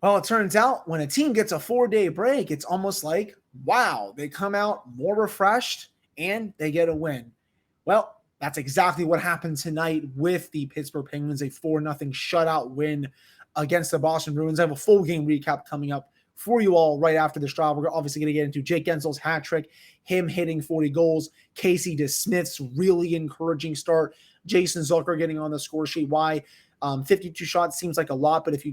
Well, it turns out when a team gets a 4-day break, it's almost like, wow, they come out more refreshed and they get a win. Well, that's exactly what happened tonight with the Pittsburgh Penguins, a 4-0 shutout win against the Boston Bruins. I have a full game recap coming up for you all right after this drive. We're obviously going to get into Jake Guentzel's hat trick, him hitting 40 goals, Casey DeSmith's really encouraging start, Jason Zucker getting on the score sheet. Why 52 shots seems like a lot, but if you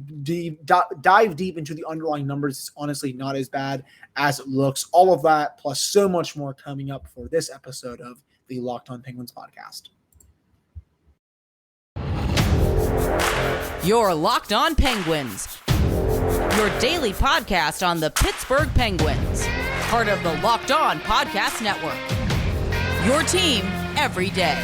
dive deep into the underlying numbers, it's honestly not as bad as it looks. All of that plus so much more coming up for this episode of the Locked On Penguins podcast. You're Locked On Penguins, your daily podcast on the Pittsburgh Penguins, part of the Locked On Podcast Network. Your team every day.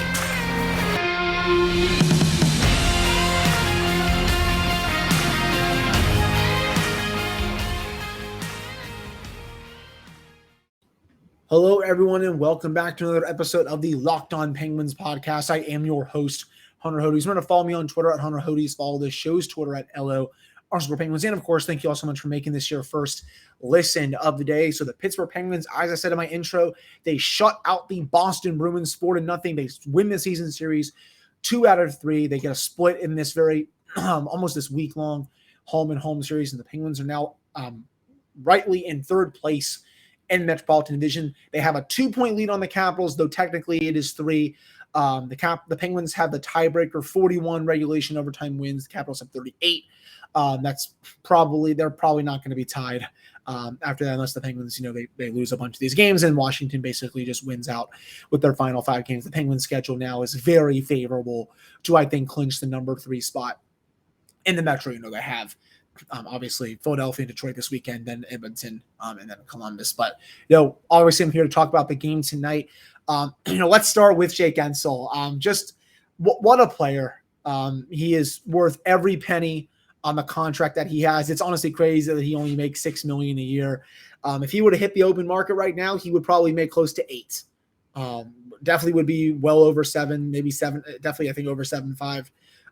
Hello, everyone, and welcome back to another episode of the Locked On Penguins podcast. I am your host, Hunter Hodes. Remember to follow me on Twitter at Hunter Hodes. Follow the show's Twitter at LO_Penguins. And, of course, thank you all so much for making this your first listen of the day. So the Pittsburgh Penguins, as I said in my intro, they shut out the Boston Bruins 4-0. They win the season series 2 out of 3. They get a split in this very almost this week-long home series. And the Penguins are now rightly in third place in Metropolitan Division. They have a 2-point lead on the Capitals, though technically it is 3. The Penguins have the tiebreaker, 41 regulation overtime wins. The Capitals have 38. They're probably not going to be tied after that, unless the Penguins, they lose a bunch of these games, and Washington basically just wins out with their final 5 games. The Penguins' schedule now is very favorable to, I think, clinch the number 3 spot in the Metro. They have obviously Philadelphia and Detroit this weekend, then Edmonton, and then Columbus. But, obviously I'm here to talk about the game tonight. Let's start with Jake Guentzel. Just what a player. He is worth every penny on the contract that he has. It's honestly crazy that he only makes $6 million a year. If he would have hit the open market right now, he would probably make close to 8. Definitely would be well over 7, maybe 7, definitely I think over 7.5.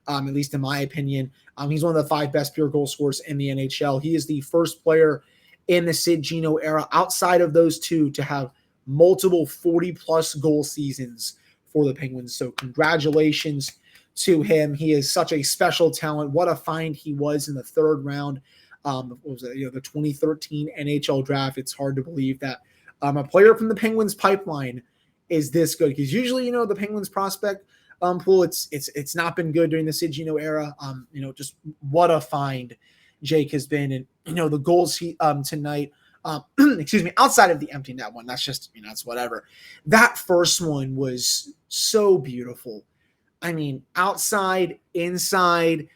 At least in my opinion. He's one of the 5 best pure goal scorers in the NHL. He is the first player in the Sid Gino era outside of those two to have multiple 40-plus goal seasons for the Penguins. So congratulations to him. He is such a special talent. What a find he was in the 3rd round. The 2013 NHL draft. It's hard to believe that a player from the Penguins pipeline is this good, because usually, the Penguins prospect pool, it's not been good during the Sid Gino era. Just what a find Jake has been. And, the goals he tonight, excuse me, outside of the empty net one, that's just, that's whatever. That first one was so beautiful. I mean, outside, inside,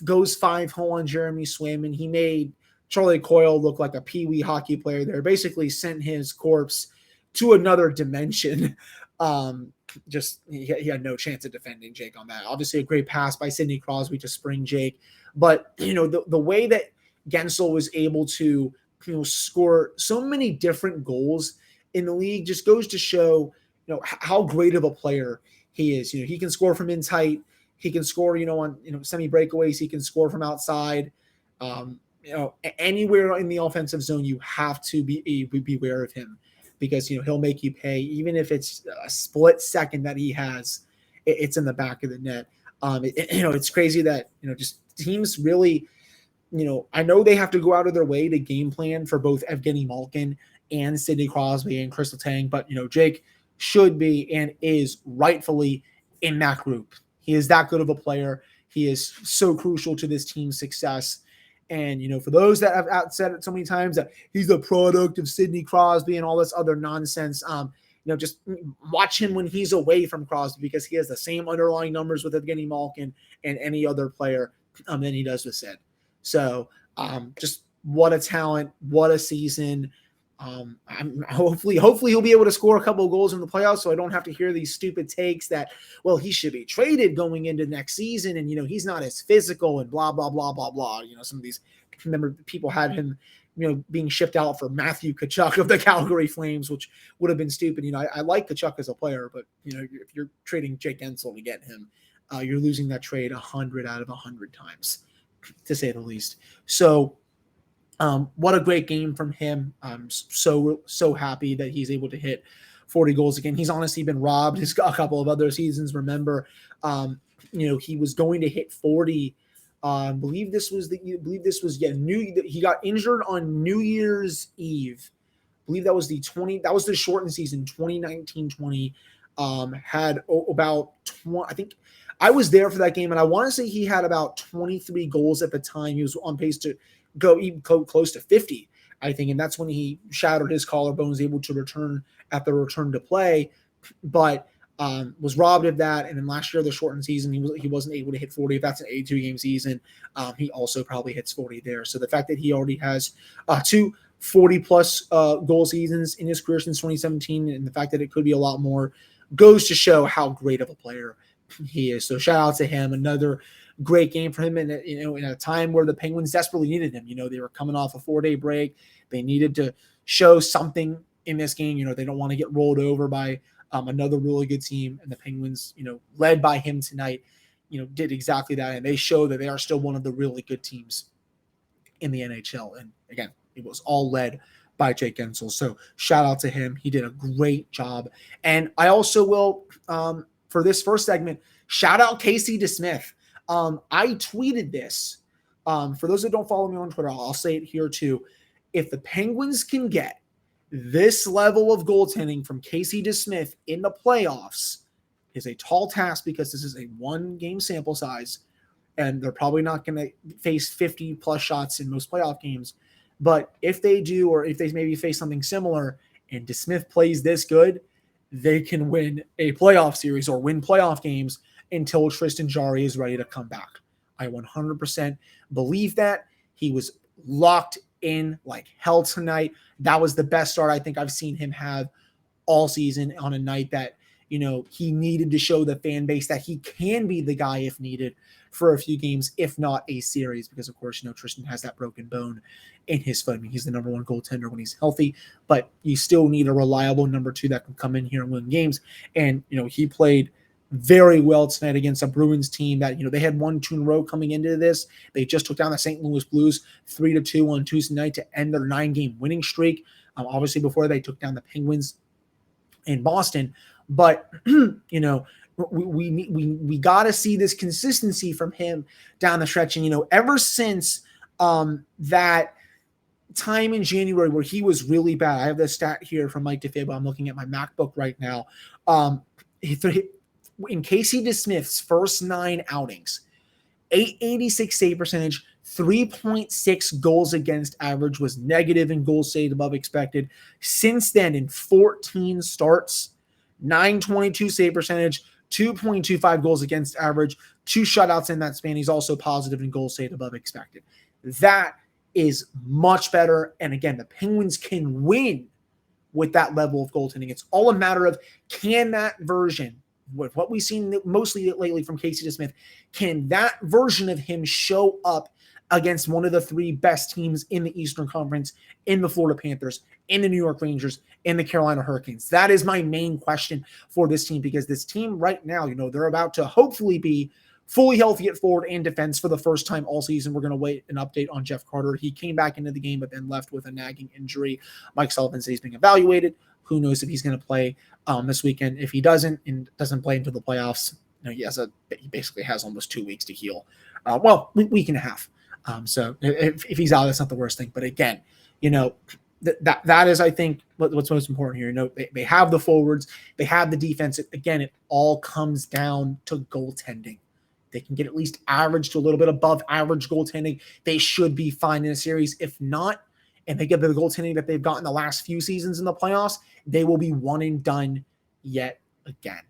goes 5-hole on Jeremy Swayman. He made Charlie Coyle look like a peewee hockey player there, basically sent his corpse to another dimension. He had no chance of defending Jake on that. Obviously a great pass by Sidney Crosby to spring Jake, but the way that Gensel was able to score so many different goals in the league just goes to show how great of a player he is. He can score from in tight, he can score on semi breakaways, he can score from outside. Anywhere in the offensive zone, you have to be aware of him, because he'll make you pay, even if it's a split second that he has, it's in the back of the net. It's crazy that just teams really, I know they have to go out of their way to game plan for both Evgeny Malkin and Sidney Crosby and Crystal Tang, but Jake should be and is rightfully in that group. He is that good of a player. He is so crucial to this team's success. And, for those that have said it so many times that he's a product of Sidney Crosby and all this other nonsense, just watch him when he's away from Crosby, because he has the same underlying numbers with Evgeny Malkin and any other player than he does with Sid. So just what a talent, what a season. Hopefully he'll be able to score a couple of goals in the playoffs, so I don't have to hear these stupid takes that, well, he should be traded going into next season, and he's not as physical and blah blah blah blah blah. Some of these, remember, people had him being shipped out for Matthew Tkachuk of the Calgary Flames, which would have been stupid. I like Tkachuk as a player, but if you're trading Jake Guentzel to get him, you're losing that trade 100 out of 100 times, to say the least. So What a great game from him. I'm so happy that he's able to hit 40 goals again. He's honestly been robbed a couple of other seasons. Remember, he was going to hit 40. I believe this was he got injured on New Year's Eve. I believe that was the shortened season, 2019-20. Had about 20, I think I was there for that game, and I want to say he had about 23 goals at the time. He was on pace to go even close to 50, I think, and that's when he shattered his collarbone, was able to return to play, but was robbed of that. And then last year, the shortened season, he wasn't able to hit 40. If that's an 82-game season, he also probably hits 40 there. So the fact that he already has two 40-plus goal seasons in his career since 2017, and the fact that it could be a lot more, goes to show how great of a player he is. So shout out to him. Another great game for him, and in a time where the Penguins desperately needed him. They were coming off a 4-day break. They needed to show something in this game. They don't want to get rolled over by another really good team, and the Penguins, led by him tonight, did exactly that, and they show that they are still one of the really good teams in the NHL. And again, it was all led by Jake Guentzel. So shout out to him. He did a great job. And I also will, for this first segment, shout out Casey DeSmith. I tweeted this. For those that don't follow me on Twitter, I'll say it here too. If the Penguins can get this level of goaltending from Casey DeSmith in the playoffs, is a tall task because this is a 1-game sample size, and they're probably not going to face 50-plus shots in most playoff games. But if they do, or if they maybe face something similar, and DeSmith plays this good, they can win a playoff series or win playoff games until Tristan Jarry is ready to come back. I 100% believe that. He was locked in like hell tonight. That was the best start I think I've seen him have all season, on a night that, he needed to show the fan base that he can be the guy if needed for a few games, if not a series, because of course, Tristan has that broken bone in his foot. I mean, he's the number 1 goaltender when he's healthy, but you still need a reliable number 2 that can come in here and win games. And, he played very well tonight against a Bruins team that, they had 1-2 in a row coming into this. They just took down the St. Louis Blues 3-2 on Tuesday night to end their 9-game winning streak. Obviously, before they took down the Penguins in Boston. But, we got to see this consistency from him down the stretch. And, ever since that time in January where he was really bad, I have the stat here from Mike DeFabo. I'm looking at my MacBook right now. In Casey DeSmith's first 9 outings, .886 save percentage, 3.6 goals against average, was negative in goals saved above expected. Since then, in 14 starts, .922 save percentage, 2.25 goals against average, 2 shutouts in that span. He's also positive in goals saved above expected. That is much better. And again, the Penguins can win with that level of goaltending. It's all a matter of, can that version, with what we've seen mostly lately from Casey DeSmith, can that version of him show up against one of the 3 best teams in the Eastern Conference, in the Florida Panthers, in the New York Rangers, in the Carolina Hurricanes? That is my main question for this team, because this team right now, they're about to hopefully be fully healthy at forward and defense for the first time all season. We're going to wait an update on Jeff Carter. He came back into the game, but then left with a nagging injury. Mike Sullivan says he's being evaluated. Who knows if he's going to play this weekend? If he doesn't play until the playoffs, he basically has almost 2 weeks to heal. Week and a half. So if he's out, that's not the worst thing. But again, that is, I think, what's most important here. They have the forwards, they have the defense. Again, it all comes down to goaltending. They can get at least average to a little bit above average goaltending, they should be fine in a series. If not, and they get the goaltending that they've gotten the last few seasons in the playoffs, they will be one and done yet again.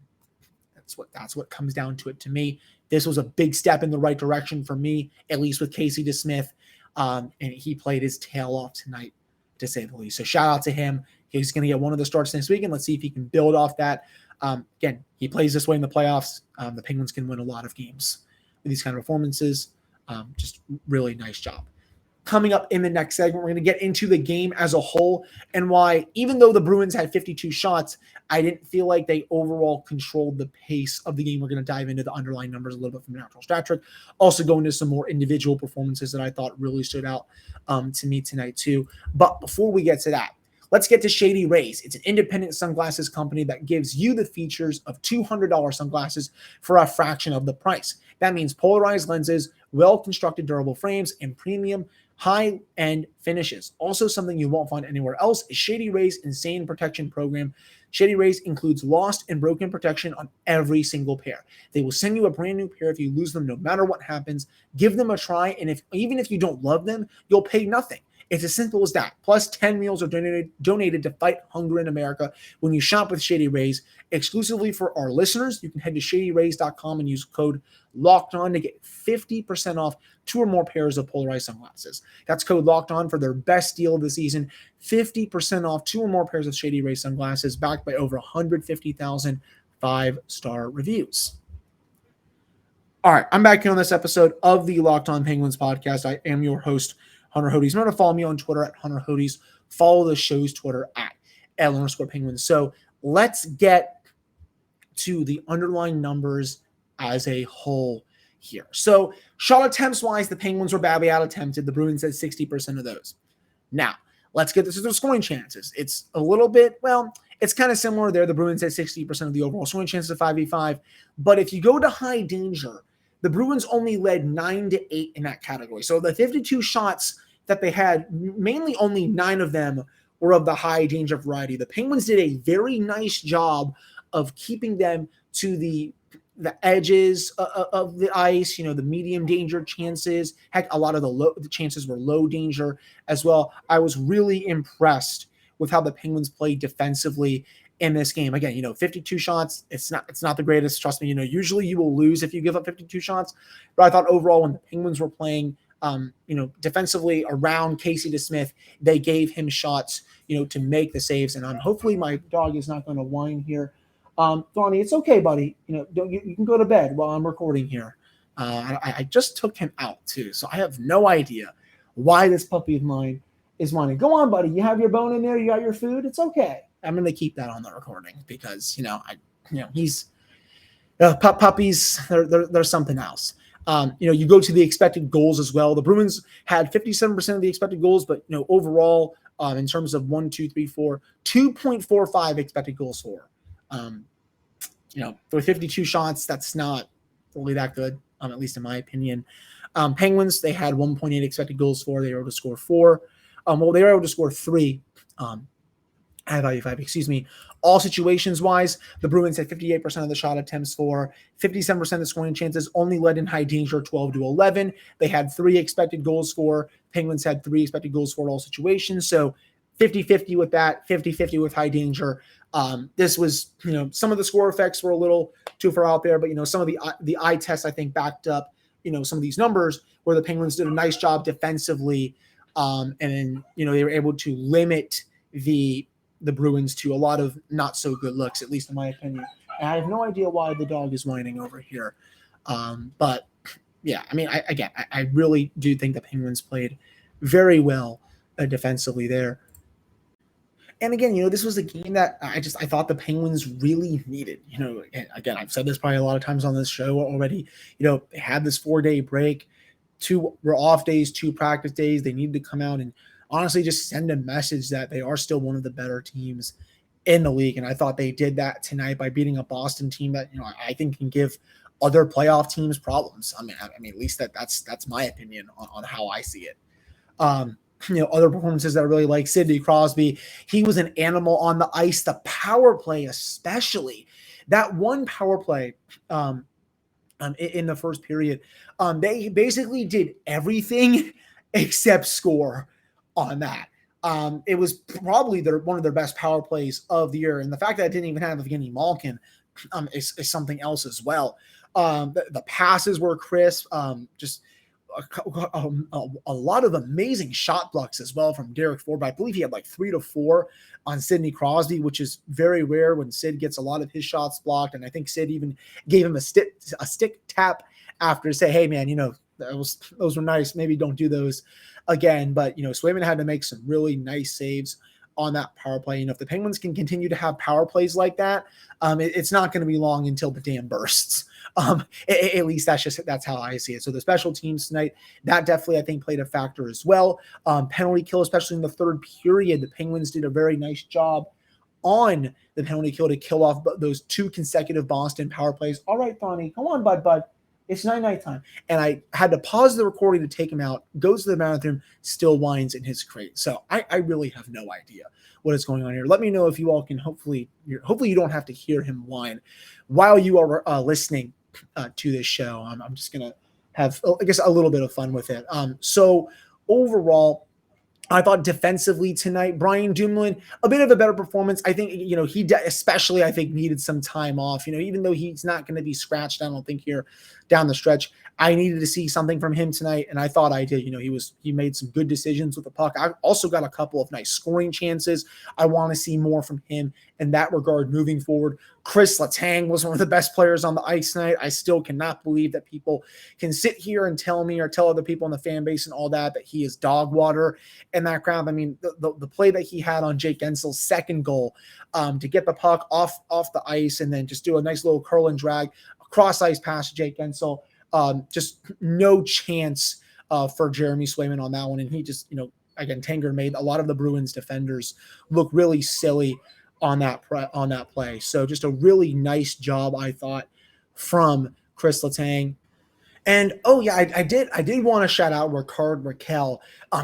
That's what comes down to it to me. This was a big step in the right direction for me, at least with Casey DeSmith. And he played his tail off tonight, to say the least. So shout out to him. He's going to get one of the starts next week, and let's see if he can build off that. Again, he plays this way in the playoffs. The Penguins can win a lot of games with these kind of performances. Just really nice job coming up in the next segment. We're going to get into the game as a whole and why, even though the Bruins had 52 shots, I didn't feel like they overall controlled the pace of the game. We're going to dive into the underlying numbers a little bit from the actual stat trick. Also go into some more individual performances that I thought really stood out to me tonight too. But before we get to that, let's get to Shady Rays. It's an independent sunglasses company that gives you the features of $200 sunglasses for a fraction of the price. That means polarized lenses, well-constructed durable frames, and premium high-end finishes. Also, something you won't find anywhere else is Shady Rays' Insane Protection Program. Shady Rays includes lost and broken protection on every single pair. They will send you a brand new pair if you lose them, no matter what happens. Give them a try, and even if you don't love them, you'll pay nothing. It's as simple as that. Plus, 10 meals are donated to fight hunger in America when you shop with Shady Rays. Exclusively for our listeners, you can head to shadyrays.com and use code LOCKEDON to get 50% off 2 or more pairs of polarized sunglasses. That's code LOCKEDON for their best deal of the season. 50% off 2 or more pairs of Shady Rays sunglasses, backed by over 150,000 5-star reviews. All right, I'm back here on this episode of the Locked On Penguins podcast. I am your host, Hunter Hodes. Remember to follow me on Twitter at Hunter Hodes. Follow the show's Twitter at L_Penguins. So let's get to the underlying numbers as a whole here. So shot attempts wise, the Penguins were badly out attempted. The Bruins had 60% of those. Now, let's get to the scoring chances. It's a little bit, well, it's kind of similar there. The Bruins had 60% of the overall scoring chances of 5v5. But if you go to high danger, the Bruins only led 9-8 in that category. So the 52 shots that they had, mainly only 9 of them were of the high danger variety. The Penguins did a very nice job of keeping them to the edges of the ice, the medium danger chances. Heck, a lot of the chances were low danger as well. I was really impressed with how the Penguins played defensively in this game. Again, 52 shots, it's not the greatest. Trust me, usually you will lose if you give up 52 shots. But I thought overall when the Penguins were playing, defensively around Casey DeSmith, they gave him shots, to make the saves. And hopefully my dog is not going to whine here. Donnie, it's okay, buddy. You can go to bed while I'm recording here. I just took him out too, so I have no idea why this puppy of mine is whining. Go on, buddy. You have your bone in there. You got your food. It's okay. I'm going to keep that on the recording because he's puppies. They're something else. You go to the expected goals as well. The Bruins had 57% of the expected goals, but overall, in terms of 2.45 expected goals for. For 52 shots, that's not really that good, at least in my opinion. Penguins, they had 1.8 expected goals for. They were able to score 4. They were able to score 3. At value 5, All situations wise, the Bruins had 58% of the shot attempts for, 57% of the scoring chances, only led in high danger 12-11. They had 3 expected goals for. Penguins had 3 expected goals for all situations. So 50-50 with that, 50-50 with high danger. This was, some of the score effects were a little too far out there, but some of the eye test I think backed up, some of these numbers where the Penguins did a nice job defensively, and then they were able to limit the Bruins to a lot of not so good looks, at least in my opinion. And I have no idea why the dog is whining over here, but yeah, I really do think the Penguins played very well defensively there. And again, this was a game that I thought the Penguins really needed. Again, I've said this probably a lot of times on this show already. They had this 4-day break, 2 were off days, 2 practice days. They needed to come out and honestly just send a message that they are still one of the better teams in the league. And I thought they did that tonight by beating a Boston team that, I think can give other playoff teams problems. At least that's my opinion on how I see it. Other performances that I really like, Sidney Crosby, he was an animal on the ice. The power play, especially that one power play in the first period, they basically did everything except score on that. It was probably one of their best power plays of the year, and the fact that it didn't even have Evgeny Malkin is something else as well. The passes were crisp, just a lot of amazing shot blocks as well from Derek Ford. But I believe he had like 3 to 4 on Sidney Crosby, which is very rare when Sid gets a lot of his shots blocked. And I think Sid even gave him a stick tap after to say, hey man, those were nice. Maybe don't do those again. But, Swayman had to make some really nice saves on that power play. If the Penguins can continue to have power plays like that, it's not going to be long until the dam bursts. At least that's how I see it. So the special teams tonight, that definitely I think played a factor as well. Penalty kill, especially in the third period, the Penguins did a very nice job on the penalty kill to kill off those 2 consecutive Boston power plays. All right, Thonny, come on, bud. It's night time. And I had to pause the recording to take him out, goes to the bathroom, still whines in his crate. So I really have no idea what is going on here. Let me know if you all can hopefully you don't have to hear him whine while you are listening to this show. I'm just going to have, I guess, a little bit of fun with it. So overall, I thought defensively tonight, Brian Dumoulin, a bit of a better performance. I think, he especially, I think, needed some time off. Even though he's not going to be scratched, I don't think, here down the stretch. I needed to see something from him tonight, and I thought I did. He made some good decisions with the puck. I also got a couple of nice scoring chances. I want to see more from him in that regard moving forward. Chris Letang was one of the best players on the ice tonight. I still cannot believe that people can sit here and tell me or tell other people in the fan base and all that he is dog water in that crowd. I mean, the play that he had on Jake Guentzel's second goal to get the puck off the ice and then just do a nice little curl and drag cross ice pass to Jake Gensel. Just no chance for Jeremy Swayman on that one. And he just, again, Tanger made a lot of the Bruins defenders look really silly on that play. So just a really nice job, I thought, from Chris Letang. And I did want to shout out Rickard Rakell.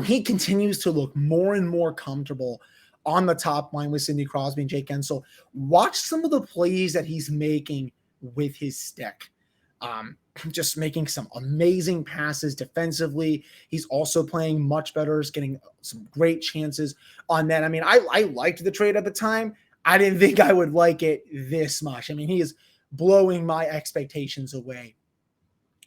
He continues to look more and more comfortable on the top line with Sidney Crosby and Jake Gensel. Watch some of the plays that he's making with his stick. Just making some amazing passes defensively. He's also playing much better. He's getting some great chances on that. I mean, I liked the trade at the time. I didn't think I would like it this much. I mean, he is blowing my expectations away,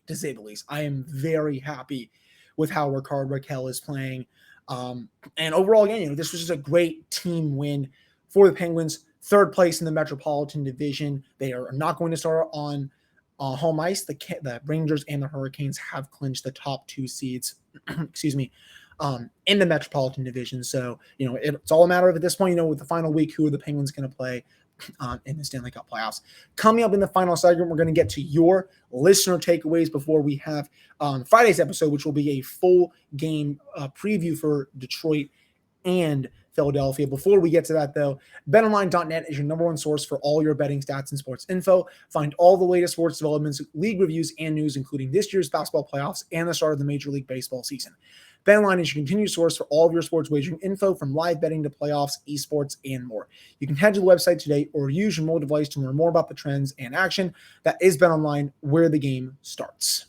to say the least. I am very happy with how Rickard Rakell is playing. And overall, again, this was just a great team win for the Penguins. Third place in the Metropolitan Division. They are not going to start on home ice. The Rangers and the Hurricanes have clinched the top 2 seeds, in the Metropolitan Division. So, it's all a matter of, at this point, with the final week, who are the Penguins going to play in the Stanley Cup playoffs. Coming up in the final segment, we're going to get to your listener takeaways before we have Friday's episode, which will be a full game preview for Detroit and Philadelphia. Before we get to that, though, betonline.net is your number one source for all your betting stats and sports info. Find all the latest sports developments, league reviews, and news, including this year's basketball playoffs and the start of the Major League Baseball season. BetOnline is your continued source for all of your sports wagering info, from live betting to playoffs, esports, and more. You can head to the website today or use your mobile device to learn more about the trends and action. That is BetOnline, where the game starts.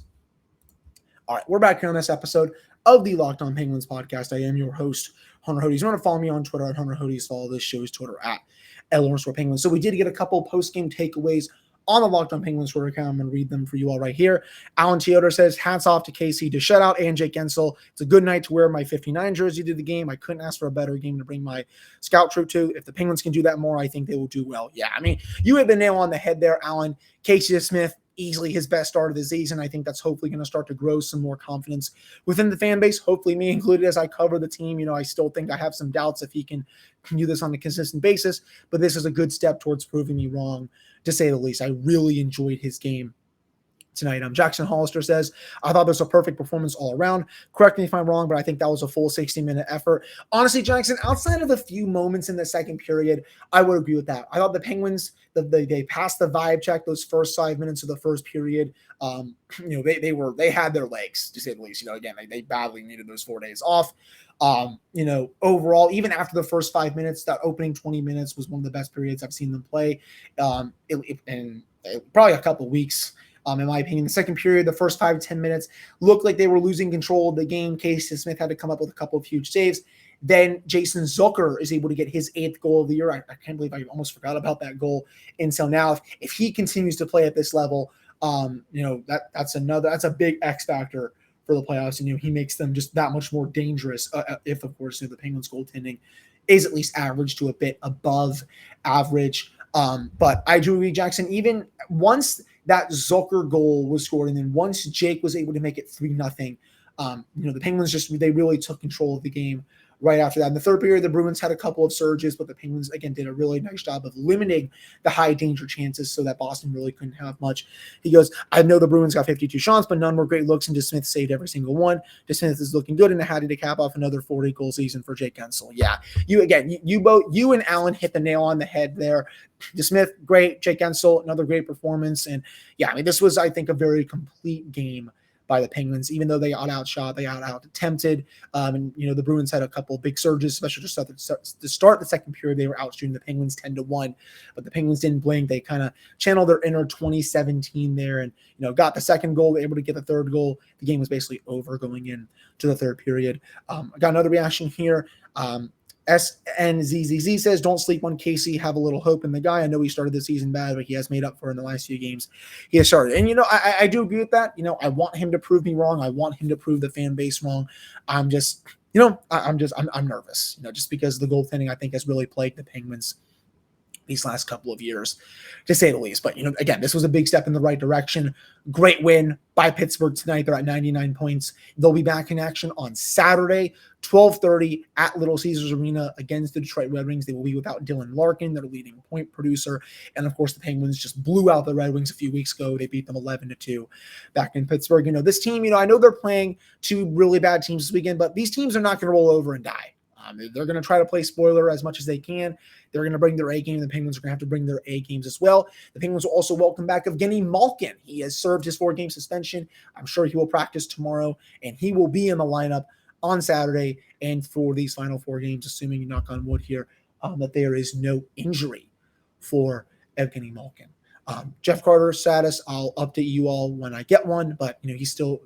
All right, we're back here on this episode of the Locked On Penguins podcast. I am your host, Hunter Hodes. You want to follow me on Twitter at Hunter Hodes. Follow this show's Twitter at @Penguins. So we did get a couple post-game takeaways on the Locked On Penguins Twitter account. I'm going to read them for you all right here. Alan Teodor says, hats off to Casey DeSmith and Jake Guentzel. It's a good night to wear my 59 jersey to the game. I couldn't ask for a better game to bring my scout troop to. If the Penguins can do that more, I think they will do well. Yeah, I mean, you hit the nail on the head there, Alan. Casey DeSmith, easily his best start of the season. I think that's hopefully going to start to grow some more confidence within the fan base, hopefully me included as I cover the team. I still think I have some doubts if he can do this on a consistent basis, but this is a good step towards proving me wrong, to say the least. I really enjoyed his game tonight. Jackson Hollister says, I thought this was a perfect performance all around. Correct me if I'm wrong, but I think that was a full 60-minute effort. Honestly, Jackson, outside of a few moments in the second period, I would agree with that. I thought the Penguins, they passed the vibe check those first 5 minutes of the first period. They had their legs, to say the least. Again, they badly needed those 4 days off. Overall, even after the first 5 minutes, that opening 20 minutes was one of the best periods I've seen them play in probably a couple of weeks. In my opinion, the second period, the first 5-10 minutes looked like they were losing control of the game. Casey DeSmith had to come up with a couple of huge saves. Then Jason Zucker is able to get his 8th goal of the year. I can't believe I almost forgot about that goal until now. If he continues to play at this level, that's a big X factor for the playoffs. And he makes them just that much more dangerous. If of course the Penguins goaltending is at least average to a bit above average. But I do agree, Jackson. Even once that Zucker goal was scored. And then once Jake was able to make it 3-0, the Penguins they really took control of the game right after that. In the third period, the Bruins had a couple of surges, but the Penguins, again, did a really nice job of limiting the high danger chances so that Boston really couldn't have much. He goes, I know the Bruins got 52 shots, but none were great looks, and DeSmith saved every single one. DeSmith is looking good, and had to cap off another 40-goal season for Jake Guentzel. Yeah, you and Alan hit the nail on the head there. DeSmith, great. Jake Guentzel, another great performance. And yeah, this was, I think, a very complete game by the Penguins, even though they got outshot, they got out attempted. The Bruins had a couple of big surges, especially just to start the second period. They were outshooting the Penguins 10-1, but the Penguins didn't blink. They kind of channeled their inner 2017 there and, got the second goal, able to get the third goal. The game was basically over going in to the third period. I got another reaction here. SNZZZ says, don't sleep on Casey. Have a little hope in the guy. I know he started the season bad, but he has made up for it in the last few games he has started. And, I do agree with that. I want him to prove me wrong. I want him to prove the fan base wrong. I'm just, I'm nervous, just because the goaltending, I think, has really plagued the Penguins these last couple of years, to say the least. But, again, this was a big step in the right direction. Great win by Pittsburgh tonight. They're at 99 points. They'll be back in action on Saturday, 12:30 at Little Caesars Arena against the Detroit Red Wings. They will be without Dylan Larkin, their leading point producer. And, of course, the Penguins just blew out the Red Wings a few weeks ago. They beat them 11-2 back in Pittsburgh. This team, I know they're playing two really bad teams this weekend, but these teams are not going to roll over and die. They're going to try to play spoiler as much as they can. They're going to bring their A game. The Penguins are going to have to bring their A games as well. The Penguins will also welcome back Evgeny Malkin. He has served his 4-game suspension. I'm sure he will practice tomorrow, and he will be in the lineup on Saturday and for these final 4 games, assuming, knock on wood here, that there is no injury for Evgeny Malkin. Jeff Carter's status, I'll update you all when I get one, but he still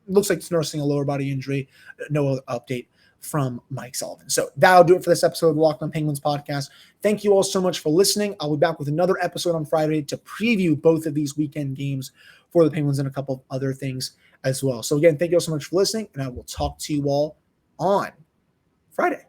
looks like he's nursing a lower body injury. No update from Mike Sullivan. So that'll do it for this episode of the Locked On Penguins podcast. Thank you all so much for listening. I'll be back with another episode on Friday to preview both of these weekend games for the Penguins and a couple of other things as well. So again, thank you all so much for listening, and I will talk to you all on Friday.